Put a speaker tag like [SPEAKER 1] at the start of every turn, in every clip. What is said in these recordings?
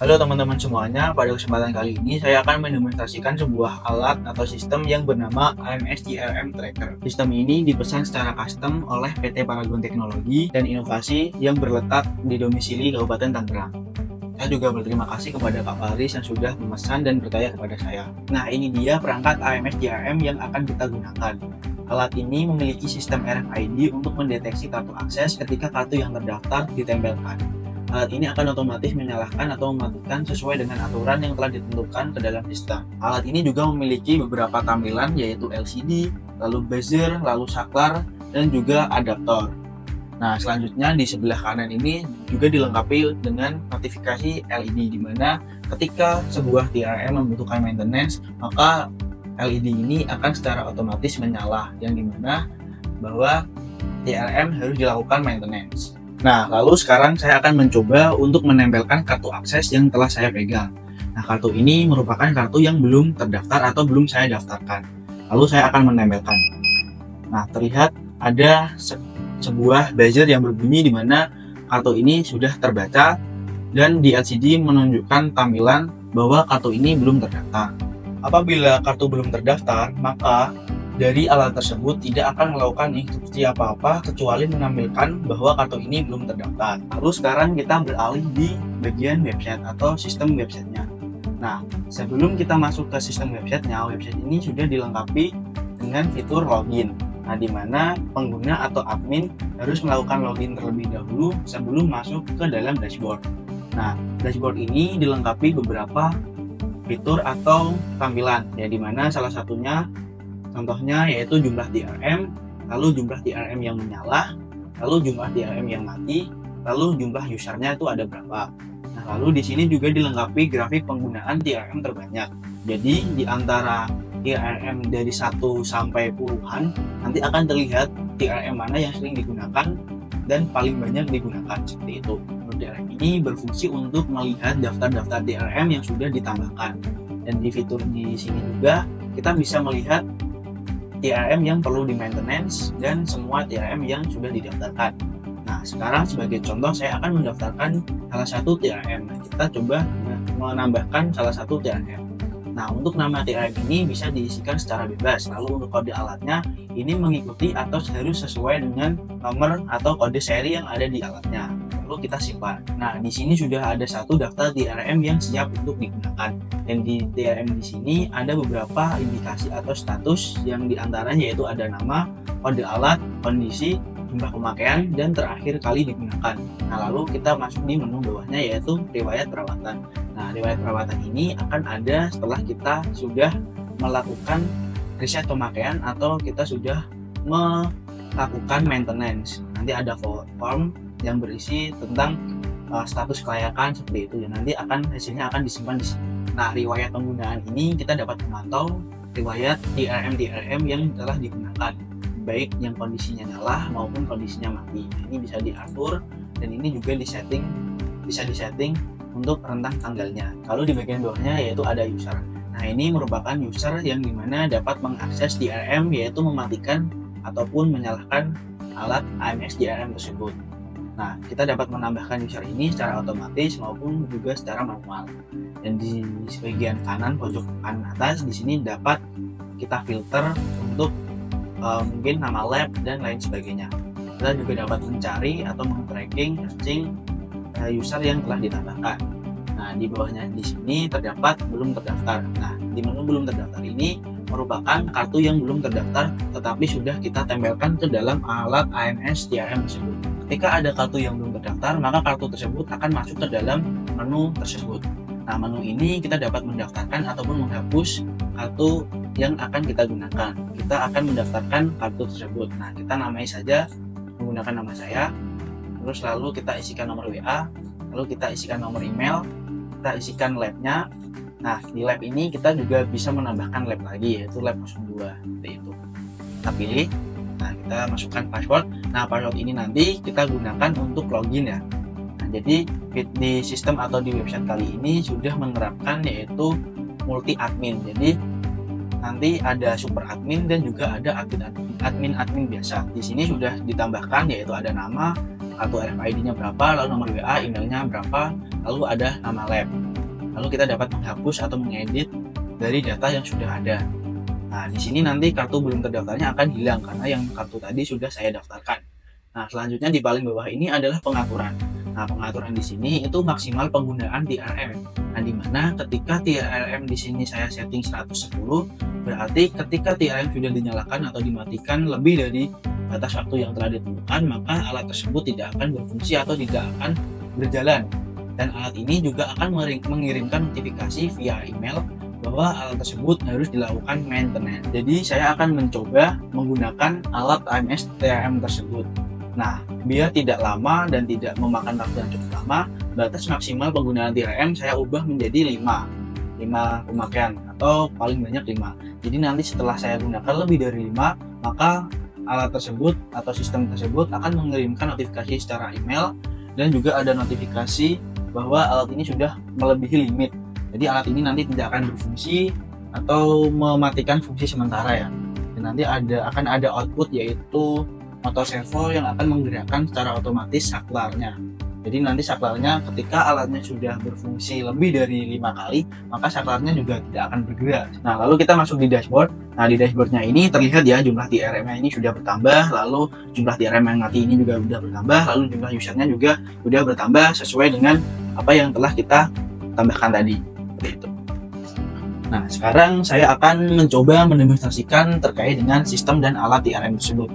[SPEAKER 1] Halo teman-teman semuanya, pada kesempatan kali ini saya akan mendemonstrasikan sebuah alat atau sistem yang bernama AMS DRM Tracker. Sistem ini dipesan secara custom oleh PT Paragon Teknologi dan Inovasi yang berletak di domisili Kabupaten Tangerang. Saya juga berterima kasih kepada Pak Faris yang sudah memesan dan percaya kepada saya. Nah, ini dia perangkat AMS DRM yang akan kita gunakan. Alat ini memiliki sistem RFID untuk mendeteksi kartu akses ketika kartu yang terdaftar ditempelkan. Alat ini akan otomatis menyalakan atau mematikan sesuai dengan aturan yang telah ditentukan ke dalam sistem. Alat ini juga memiliki beberapa tampilan yaitu LCD, lalu buzzer, lalu saklar, dan juga adaptor. Nah, selanjutnya di sebelah kanan ini juga dilengkapi dengan notifikasi LED, di mana ketika sebuah DRM membutuhkan maintenance, maka LED ini akan secara otomatis menyala, yang dimana bahwa DRM harus dilakukan maintenance. Nah, lalu sekarang saya akan mencoba untuk menempelkan kartu akses yang telah saya pegang. Nah, kartu ini merupakan kartu yang belum terdaftar atau belum saya daftarkan. Lalu saya akan menempelkan. Nah, terlihat ada sebuah buzzer yang berbunyi di mana kartu ini sudah terbaca dan di LCD menunjukkan tampilan bahwa kartu ini belum terdaftar. Apabila kartu belum terdaftar, maka dari alat tersebut tidak akan melakukan instruksi apa-apa kecuali menampilkan bahwa kartu ini belum terdaftar. Lalu sekarang kita beralih di bagian website atau sistem websitenya. Nah, sebelum kita masuk ke sistem websitenya, website ini sudah dilengkapi dengan fitur login. Nah, di mana pengguna atau admin harus melakukan login terlebih dahulu sebelum masuk ke dalam dashboard. Nah, dashboard ini dilengkapi beberapa fitur atau tampilan, ya, di mana salah satunya contohnya yaitu jumlah DRM, lalu jumlah DRM yang menyala, lalu jumlah DRM yang mati, lalu jumlah usernya itu ada berapa. Nah, lalu di sini juga dilengkapi grafik penggunaan DRM terbanyak. Jadi di antara DRM dari 1 sampai puluhan nanti akan terlihat DRM mana yang sering digunakan dan paling banyak digunakan, seperti itu. DRM ini berfungsi untuk melihat daftar-daftar DRM yang sudah ditambahkan. Dan di fitur di sini juga kita bisa melihat DRM yang perlu di maintenance dan semua DRM yang sudah didaftarkan. Nah, sekarang sebagai contoh saya akan mendaftarkan salah satu DRM. Nah, kita coba menambahkan salah satu DRM. Nah, untuk nama DRM ini bisa diisikan secara bebas. Lalu untuk kode alatnya ini mengikuti atau harus sesuai dengan nomor atau kode seri yang ada di alatnya. Lalu kita simpan. Nah, di sini sudah ada satu daftar DRM yang siap untuk digunakan. Dan di DRM di sini ada beberapa indikasi atau status yang diantaranya yaitu ada nama, kode alat, kondisi, jumlah pemakaian, dan terakhir kali digunakan. Nah, lalu kita masuk di menu bawahnya yaitu riwayat perawatan. Nah, riwayat perawatan ini akan ada setelah kita sudah melakukan riset pemakaian atau kita sudah melakukan maintenance. Nanti ada form yang berisi tentang status kelayakan seperti itu, dan nanti hasilnya akan disimpan di sini. Nah, riwayat penggunaan ini kita dapat memantau riwayat DRM yang telah digunakan, baik yang kondisinya nyala maupun kondisinya mati. Nah, ini bisa diatur dan ini juga bisa disetting untuk rentang tanggalnya. Lalu di bagian bawahnya yaitu ada user. Nah, ini merupakan user yang dimana dapat mengakses DRM, yaitu mematikan ataupun menyalakan alat AMS DRM tersebut. Nah, kita dapat menambahkan user ini secara otomatis maupun juga secara manual. Dan di bagian kanan pojok kanan atas di sini dapat kita filter untuk mungkin nama lab dan lain sebagainya. Kita juga dapat mencari atau men-tracking, searching user yang telah ditambahkan. Nah, di bawahnya di sini terdapat belum terdaftar. Nah, di menu belum terdaftar ini merupakan kartu yang belum terdaftar tetapi sudah kita tempelkan ke dalam alat AMS DRM tersebut. Ketika ada kartu yang belum terdaftar, maka kartu tersebut akan masuk ke dalam menu tersebut. Nah, menu ini kita dapat mendaftarkan ataupun menghapus kartu yang akan kita gunakan. Kita akan mendaftarkan kartu tersebut. Nah, kita namai saja menggunakan nama saya. Terus lalu kita isikan nomor WA, lalu kita isikan nomor email, kita isikan labnya. Nah, di lab ini kita juga bisa menambahkan lab lagi, yaitu lab 02, seperti itu. Kita pilih, nah kita masukkan password. Nah, password ini nanti kita gunakan untuk login, ya. Nah, jadi di sistem atau di website kali ini sudah menerapkan yaitu multi admin. Jadi nanti ada super admin dan juga ada admin biasa. Di sini sudah ditambahkan yaitu ada nama, kartu RFID-nya berapa, lalu nomor WA, emailnya berapa, lalu ada nama lab. lalu kita dapat menghapus atau mengedit dari data yang sudah ada. Nah, di sini nanti kartu belum terdaftarnya akan hilang karena yang kartu tadi sudah saya daftarkan. Nah, selanjutnya di paling bawah ini adalah pengaturan. Nah, pengaturan di sini itu maksimal penggunaan TRM. Nah, di mana ketika TRM di sini saya setting 110, berarti ketika TRM sudah dinyalakan atau dimatikan lebih dari batas waktu yang telah ditentukan, maka alat tersebut tidak akan berfungsi atau tidak akan berjalan. Dan alat ini juga akan mengirimkan notifikasi via email bahwa alat tersebut harus dilakukan maintenance. Jadi saya akan mencoba menggunakan alat AMS TRM tersebut. Nah, biar tidak lama dan tidak memakan waktu yang cukup lama, batas maksimal penggunaan TRM saya ubah menjadi 5 pemakaian atau paling banyak 5. Jadi nanti setelah saya gunakan lebih dari 5, maka alat tersebut atau sistem tersebut akan mengirimkan notifikasi secara email dan juga ada notifikasi bahwa alat ini sudah melebihi limit. Jadi alat ini nanti tidak akan berfungsi atau mematikan fungsi sementara ya. Dan nanti akan ada output yaitu motor servo yang akan menggerakkan secara otomatis saklarnya. Jadi nanti saklarnya ketika alatnya sudah berfungsi lebih dari 5 kali, maka saklarnya juga tidak akan bergerak. Nah, lalu kita masuk di dashboard. Nah, di dashboardnya ini terlihat ya jumlah TRM-nya ini sudah bertambah, lalu jumlah TRM yang mati ini juga sudah bertambah, lalu jumlah usernya juga sudah bertambah sesuai dengan apa yang telah kita tambahkan tadi. Seperti itu. Nah, sekarang saya akan mencoba mendemonstrasikan terkait dengan sistem dan alat TRM tersebut.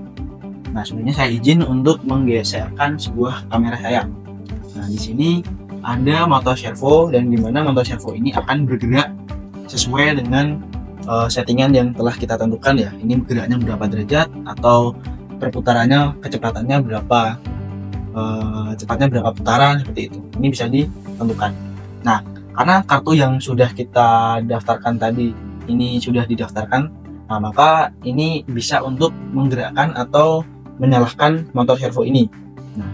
[SPEAKER 1] Nah, sebelumnya saya izin untuk menggeserkan sebuah kamera saya. Nah, di sini ada motor servo dan di mana motor servo ini akan bergerak sesuai dengan settingan yang telah kita tentukan ya. Ini geraknya berapa derajat atau perputarannya, kecepatannya berapa, cepatnya berapa putaran seperti itu. Ini bisa ditentukan. Nah, karena kartu yang sudah kita daftarkan tadi ini sudah didaftarkan, nah maka ini bisa untuk menggerakkan atau menyalakan motor servo ini. Nah,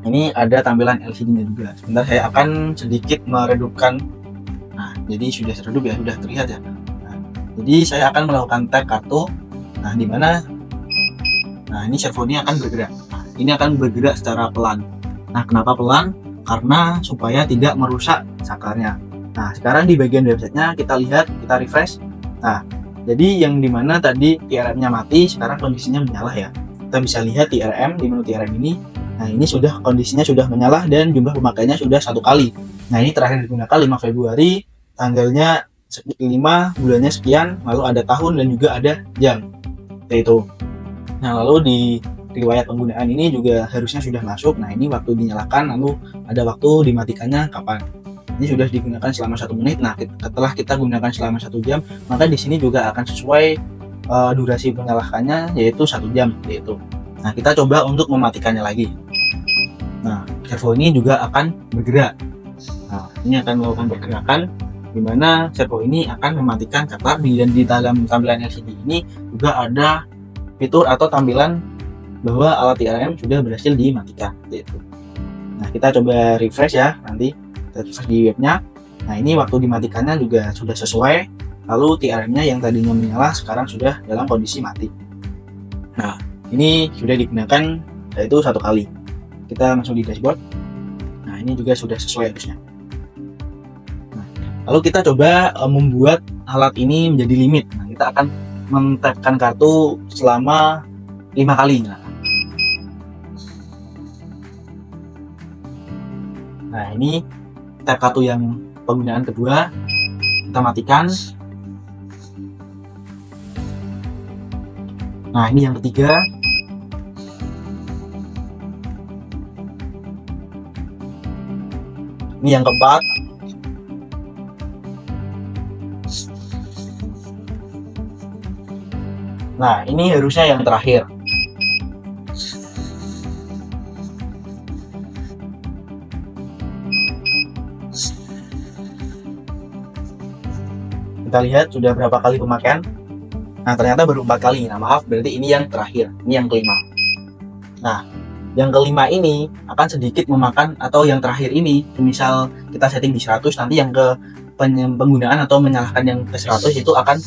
[SPEAKER 1] ini ada tampilan LCD-nya juga. Sebentar saya akan sedikit meredupkan. Nah, jadi sudah redup ya, sudah terlihat ya. Nah, jadi saya akan melakukan tag kartu. Nah, di mana ini servo ini akan bergerak. Nah, ini akan bergerak secara pelan. Nah, kenapa pelan? Karena supaya tidak merusak saklarnya. Nah, sekarang di bagian websitenya kita lihat, kita refresh. Nah, jadi yang dimana tadi TRM-nya mati, sekarang kondisinya menyala ya. Kita bisa lihat TRM di menu TRM ini. Nah, ini sudah kondisinya sudah menyala dan jumlah pemakaiannya sudah 1 kali. Nah, ini terakhir digunakan 5 Februari, tanggalnya 5, bulannya sekian, lalu ada tahun dan juga ada jam. Itu. Nah, lalu di riwayat penggunaan ini juga harusnya sudah masuk. Nah, ini waktu dinyalakan, lalu ada waktu dimatikannya kapan. Ini sudah digunakan selama 1 menit. Nah, setelah kita gunakan selama 1 jam, maka di sini juga akan sesuai durasi menyalakannya yaitu 1 jam yaitu. Nah, kita coba untuk mematikannya lagi. Nah, servo ini juga akan bergerak. Nah, ini akan melakukan pergerakan di mana servo ini akan mematikan saklar dan di dalam tampilan LCD ini juga ada fitur atau tampilan bahwa alat TRM sudah berhasil dimatikan gitu. Nah, kita coba refresh ya nanti kita refresh di webnya. Nah, ini waktu dimatikannya juga sudah sesuai, lalu TRM-nya yang tadinya menyala sekarang sudah dalam kondisi mati. Nah, ini sudah digunakan yaitu 1 kali. Kita masuk di dashboard. Nah, ini juga sudah sesuai harusnya. Nah, lalu kita coba membuat alat ini menjadi limit. Nah, kita akan men-tap-kan kartu selama 5 kali. Nah, ini tap kartu yang penggunaan kedua, kita matikan. Nah, ini yang ketiga. Ini yang keempat. Nah, ini harusnya yang terakhir. Kita lihat sudah berapa kali pemakaian. Nah, ternyata baru 4 kali. Nah, maaf, berarti ini yang terakhir. Ini yang kelima. Nah, yang kelima ini akan sedikit memakan, atau yang terakhir ini, misal kita setting di 100, nanti yang ke penggunaan atau menyalakan yang ke 100 itu akan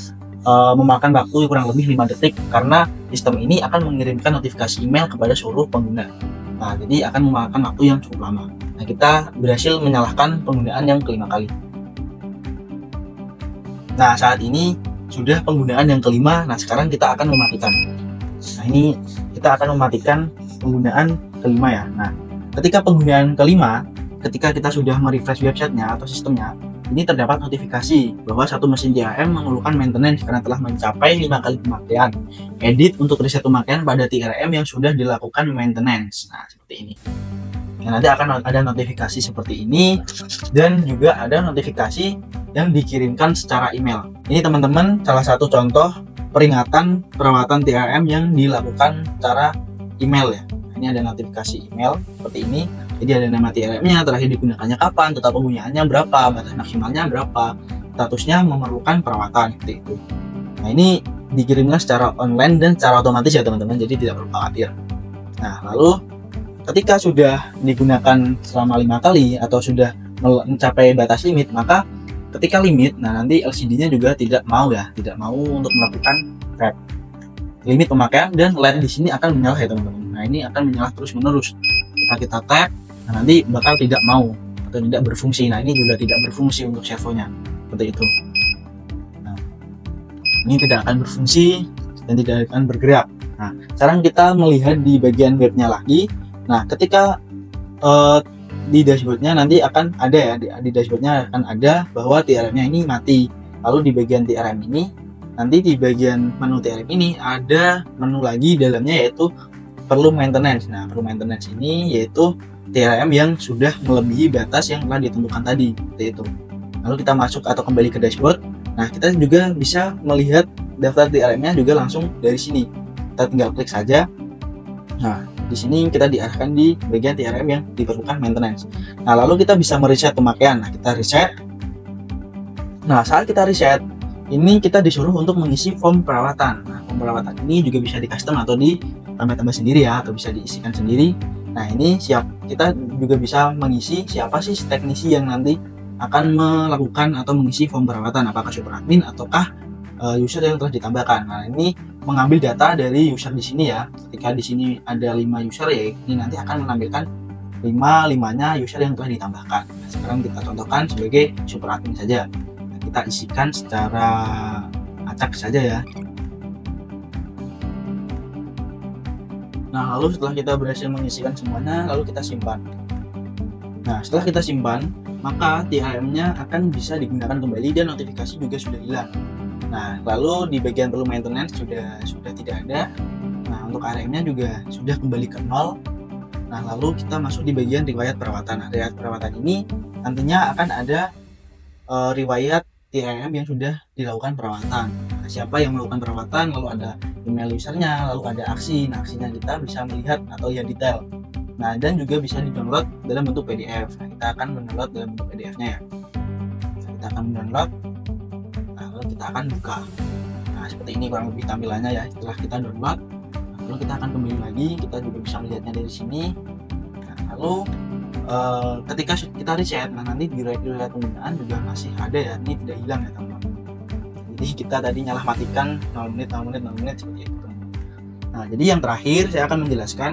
[SPEAKER 1] memakan waktu kurang lebih 5 detik, karena sistem ini akan mengirimkan notifikasi email kepada seluruh pengguna. Nah, jadi akan memakan waktu yang cukup lama. Nah, Nah, kita berhasil menyalahkan penggunaan yang kelima kali. Nah, saat ini sudah penggunaan yang kelima. Nah, sekarang kita akan mematikan. Nah, ini kita akan mematikan penggunaan kelima ya. Nah, ketika penggunaan kelima, ketika kita sudah merefresh websitenya atau sistemnya, ini terdapat notifikasi bahwa satu mesin TRM mengeluhkan maintenance karena telah mencapai 5 kali pemakaian. Edit untuk reset pemakaian pada TRM yang sudah dilakukan maintenance. Nah, seperti ini. Nah, nanti akan ada notifikasi seperti ini, dan juga ada notifikasi yang dikirimkan secara email. Ini teman-teman salah satu contoh peringatan perawatan TRM yang dilakukan secara email ya. Ini ada notifikasi email seperti ini. Jadi ada nama TRM-nya, terakhir digunakannya kapan, total penggunaannya berapa, batas maksimalnya berapa, statusnya memerlukan perawatan seperti itu. Nah, ini dikirimkan secara online dan secara otomatis ya teman-teman, jadi tidak perlu khawatir. Nah, lalu ketika sudah digunakan selama 5 kali atau sudah mencapai batas limit, maka ketika limit, nah nanti LCD-nya juga tidak mau untuk melakukan tap limit pemakaian, dan LED di sini akan menyala ya teman-teman. Nah, ini akan menyala terus-menerus. Kita tap, nah nanti bakal tidak mau atau tidak berfungsi. Nah, ini juga tidak berfungsi untuk servonya seperti itu. Nah, ini tidak akan berfungsi dan tidak akan bergerak. Nah, sekarang kita melihat di bagian webnya lagi. Nah, ketika di dashboardnya nanti akan ada ya, di dashboardnya akan ada bahwa TRM-nya ini mati. Lalu di bagian TRM ini, nanti di bagian menu TRM ini ada menu lagi dalamnya, yaitu perlu maintenance. Nah, perlu maintenance ini yaitu TRM yang sudah melebihi batas yang telah ditentukan tadi, seperti itu. Lalu kita masuk atau kembali ke dashboard. Nah, kita juga bisa melihat daftar TRM-nya juga langsung dari sini. Kita tinggal klik saja. Nah, di sini kita diarahkan di bagian TRM yang diperlukan maintenance. Nah, lalu kita bisa mereset pemakaian. Nah, kita reset. Nah, saat kita reset, ini kita disuruh untuk mengisi form perawatan. Nah, form perawatan ini juga bisa di custom atau ditambah-tambah sendiri ya, atau bisa diisikan sendiri. Nah, ini kita juga bisa mengisi siapa sih teknisi yang nanti akan melakukan atau mengisi form perawatan, apakah super admin ataukah user yang telah ditambahkan. Nah, ini mengambil data dari user di sini ya. Ketika di sini ada 5 user ya, ini nanti akan menampilkan 5-nya user yang telah ditambahkan. Nah, sekarang kita contohkan sebagai super admin saja. Nah, kita isikan secara acak saja ya. Nah, lalu setelah kita berhasil mengisikan semuanya, lalu kita simpan. Nah, setelah kita simpan, maka TRM-nya akan bisa digunakan kembali dan notifikasi juga sudah hilang. Nah, lalu di bagian perlu maintenance sudah tidak ada. Nah, untuk ARM-nya juga sudah kembali ke 0. Nah, lalu kita masuk di bagian riwayat perawatan. Nah, riwayat perawatan ini nantinya akan ada riwayat TRM yang sudah dilakukan perawatan. Nah, siapa yang melakukan perawatan, lalu ada email usernya, lalu ada aksi. Nah, aksinya kita bisa melihat atau lihat detail. Nah, dan juga bisa di-download dalam bentuk PDF. Nah, kita akan mendownload dalam bentuk PDF-nya ya. Nah, kita akan mendownload. Nah, lalu kita akan buka. Nah, seperti ini kurang lebih tampilannya ya. Setelah kita download, lalu kita akan kembali lagi. Kita juga bisa melihatnya dari sini. Nah, lalu ketika kita reset, nah nanti di riwayat penggunaan juga masih ada ya. Ini tidak hilang ya teman-teman. Jadi kita tadi nyalah matikan 0 menit seperti itu. Nah, jadi yang terakhir saya akan menjelaskan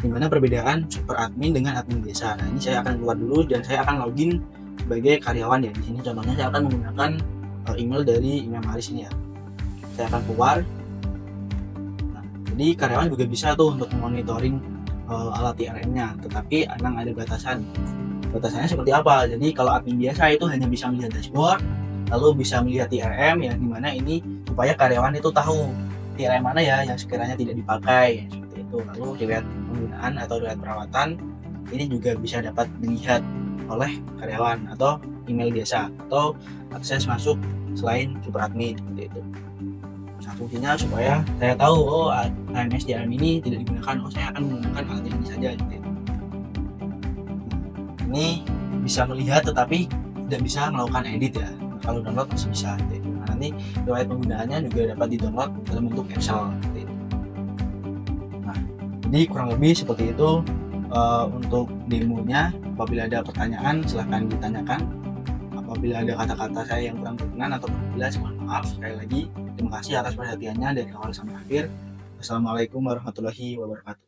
[SPEAKER 1] gimana perbedaan super admin dengan admin biasa. Nah, ini saya akan keluar dulu dan saya akan login sebagai karyawan ya. Di sini contohnya saya akan menggunakan email dari email Maris ini ya. Saya akan keluar. Nah, jadi karyawan juga bisa tuh untuk monitoring alat TRM-nya, tetapi memang ada batasan. Batasannya seperti apa? Jadi kalau admin biasa itu hanya bisa melihat dashboard, lalu bisa melihat TRM yang dimana ini supaya karyawan itu tahu TRM mana ya yang sekiranya tidak dipakai. Itu lalu riwayat penggunaan atau riwayat perawatan ini juga bisa dapat dilihat oleh karyawan atau email biasa atau akses masuk selain super admin seperti itu. Nah, fungsinya supaya saya tahu AMS TRM ini tidak digunakan, saya akan menggunakan alat ini saja gitu. Ini bisa melihat tetapi tidak bisa melakukan edit ya. Nah, kalau download masih bisa gitu. Nah, nanti riwayat penggunaannya juga dapat di-download dalam bentuk Excel gitu. Jadi kurang lebih seperti itu untuk demonya. Apabila ada pertanyaan silahkan ditanyakan. Apabila ada kata-kata saya yang kurang berkenan atau berbeda, mohon maaf. Sekali lagi terima kasih atas perhatiannya dari awal sampai akhir. Wassalamualaikum warahmatullahi wabarakatuh.